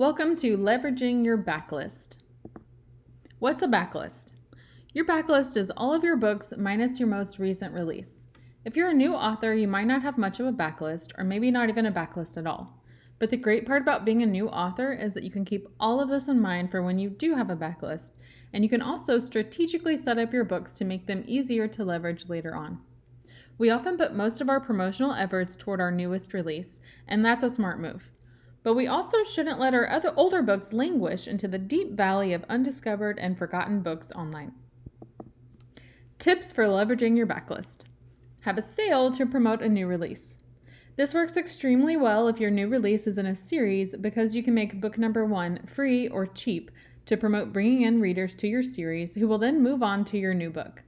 Welcome to Leveraging Your Backlist. What's a backlist? Your backlist is all of your books minus your most recent release. If you're a new author, you might not have much of a backlist, or maybe not even a backlist at all. But the great part about being a new author is that you can keep all of this in mind for when you do have a backlist, and you can also strategically set up your books to make them easier to leverage later on. We often put most of our promotional efforts toward our newest release, and that's a smart move. But we also shouldn't let our other older books languish into the deep valley of undiscovered and forgotten books online. Tips for leveraging your backlist. Have a sale to promote a new release. This works extremely well if your new release is in a series because you can make book number 1 free or cheap to promote bringing in readers to your series who will then move on to your new book.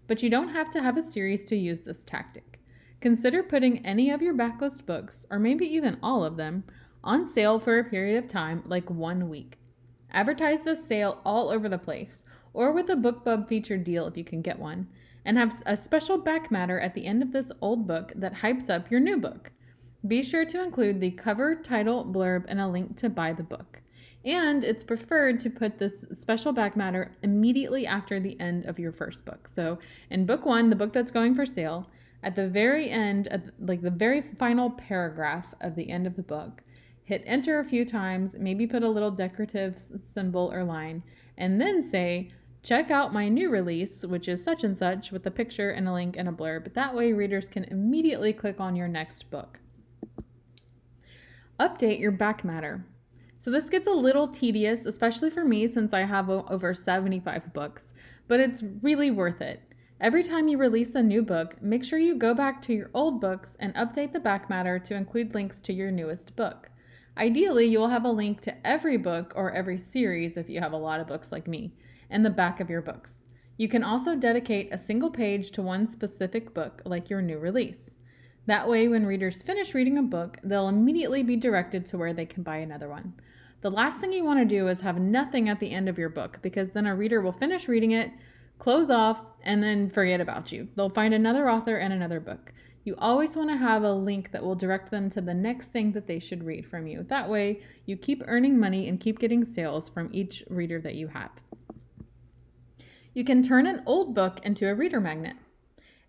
But you don't have to have a series to use this tactic. Consider putting any of your backlist books, or maybe even all of them, on sale for a period of time, like 1 week. Advertise this sale all over the place, or with a BookBub featured deal if you can get one, and have a special back matter at the end of this old book that hypes up your new book. Be sure to include the cover, title, blurb, and a link to buy the book. And it's preferred to put this special back matter immediately after the end of your first book. So in book 1, the book that's going for sale, at the very end, like the very final paragraph of the end of the book, hit enter a few times, maybe put a little decorative symbol or line, and then say, check out my new release, which is such and such, with a picture and a link and a blurb. That way readers can immediately click on your next book. Update your back matter. So this gets a little tedious, especially for me since I have over 75 books, but it's really worth it. Every time you release a new book, make sure you go back to your old books and update the back matter to include links to your newest book. Ideally, you'll have a link to every book or every series if you have a lot of books like me, in the back of your books. You can also dedicate a single page to one specific book, like your new release. That way, when readers finish reading a book, they'll immediately be directed to where they can buy another one. The last thing you want to do is have nothing at the end of your book, because then a reader will finish reading it, close off, and then forget about you. They'll find another author and another book. You always want to have a link that will direct them to the next thing that they should read from you. That way, you keep earning money and keep getting sales from each reader that you have. You can turn an old book into a reader magnet.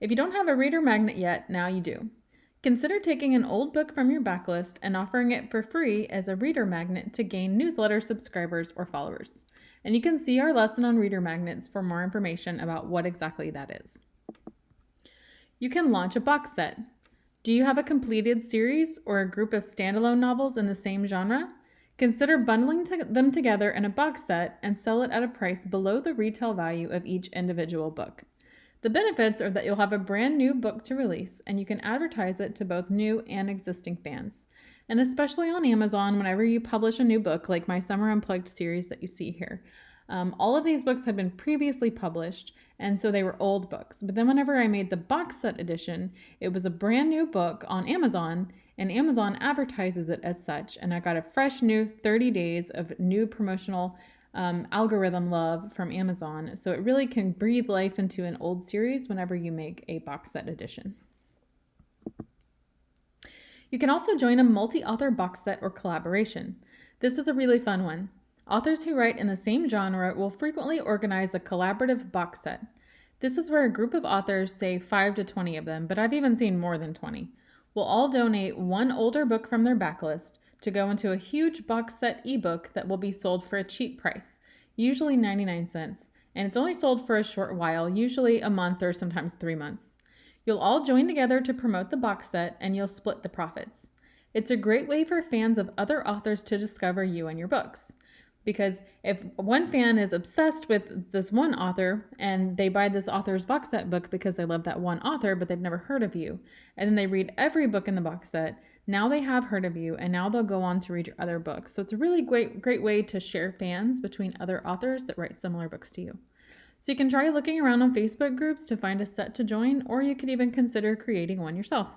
If you don't have a reader magnet yet, now you do. Consider taking an old book from your backlist and offering it for free as a reader magnet to gain newsletter subscribers or followers. And you can see our lesson on reader magnets for more information about what exactly that is. You can launch a box set. Do you have a completed series or a group of standalone novels in the same genre? Consider bundling them together in a box set and sell it at a price below the retail value of each individual book. The benefits are that you'll have a brand new book to release, and you can advertise it to both new and existing fans. And especially on Amazon, whenever you publish a new book, like my Summer Unplugged series that you see here, all of these books have been previously published, and so they were old books. But then whenever I made the box set edition, it was a brand new book on Amazon, and Amazon advertises it as such. And I got a fresh new 30 days of new promotional algorithm love from Amazon. So it really can breathe life into an old series whenever you make a box set edition. You can also join a multi-author box set or collaboration. This is a really fun one. Authors who write in the same genre will frequently organize a collaborative box set. This is where a group of authors, say 5 to 20 of them, but I've even seen more than 20, will all donate one older book from their backlist to go into a huge box set ebook that will be sold for a cheap price, usually 99 cents, and it's only sold for a short while, usually a month or sometimes 3 months. You'll all join together to promote the box set, and you'll split the profits. It's a great way for fans of other authors to discover you and your books. Because if one fan is obsessed with this one author and they buy this author's box set book because they love that one author, but they've never heard of you, and then they read every book in the box set, now they have heard of you, and now they'll go on to read your other books. So it's a really great way to share fans between other authors that write similar books to you. So you can try looking around on Facebook groups to find a set to join, or you could even consider creating one yourself.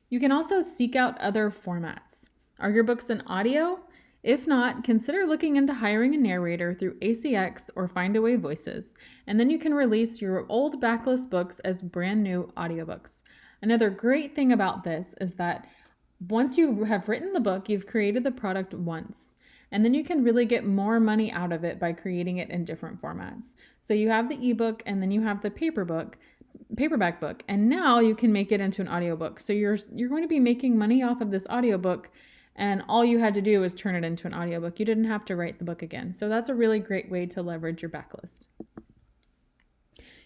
You can also seek out other formats. Are your books in audio? If not, consider looking into hiring a narrator through ACX or Findaway Voices, and then you can release your old backlist books as brand new audiobooks. Another great thing about this is that Once you have written the book, you've created the product once. And then you can really get more money out of it by creating it in different formats. So you have the ebook and then you have the paperback book, and now you can make it into an audiobook. So you're going to be making money off of this audiobook, and all you had to do was turn it into an audiobook. You didn't have to write the book again. So that's a really great way to leverage your backlist.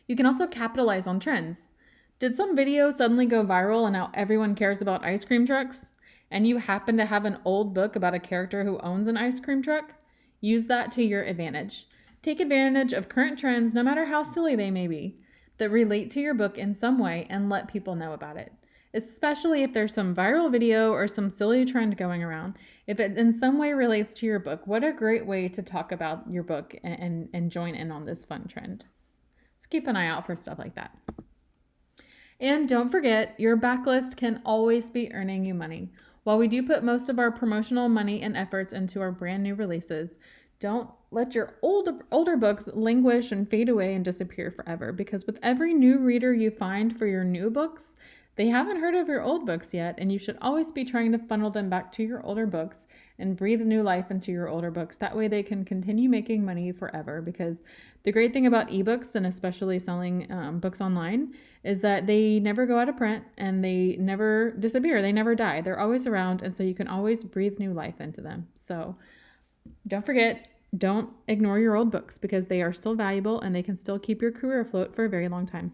You can also capitalize on trends. Did some video suddenly go viral and now everyone cares about ice cream trucks? And you happen to have an old book about a character who owns an ice cream truck? Use that to your advantage. Take advantage of current trends, no matter how silly they may be, that relate to your book in some way, and let people know about it. Especially if there's some viral video or some silly trend going around. If it in some way relates to your book, what a great way to talk about your book and join in on this fun trend. So keep an eye out for stuff like that. And don't forget, your backlist can always be earning you money. While we do put most of our promotional money and efforts into our brand new releases, don't let your older books languish and fade away and disappear forever, because with every new reader you find for your new books, they haven't heard of your old books yet, and you should always be trying to funnel them back to your older books and breathe new life into your older books. That way they can continue making money forever, because the great thing about ebooks, and especially selling books online, is that they never go out of print and they never disappear. They never die. They're always around, and so you can always breathe new life into them. So don't forget, don't ignore your old books, because they are still valuable and they can still keep your career afloat for a very long time.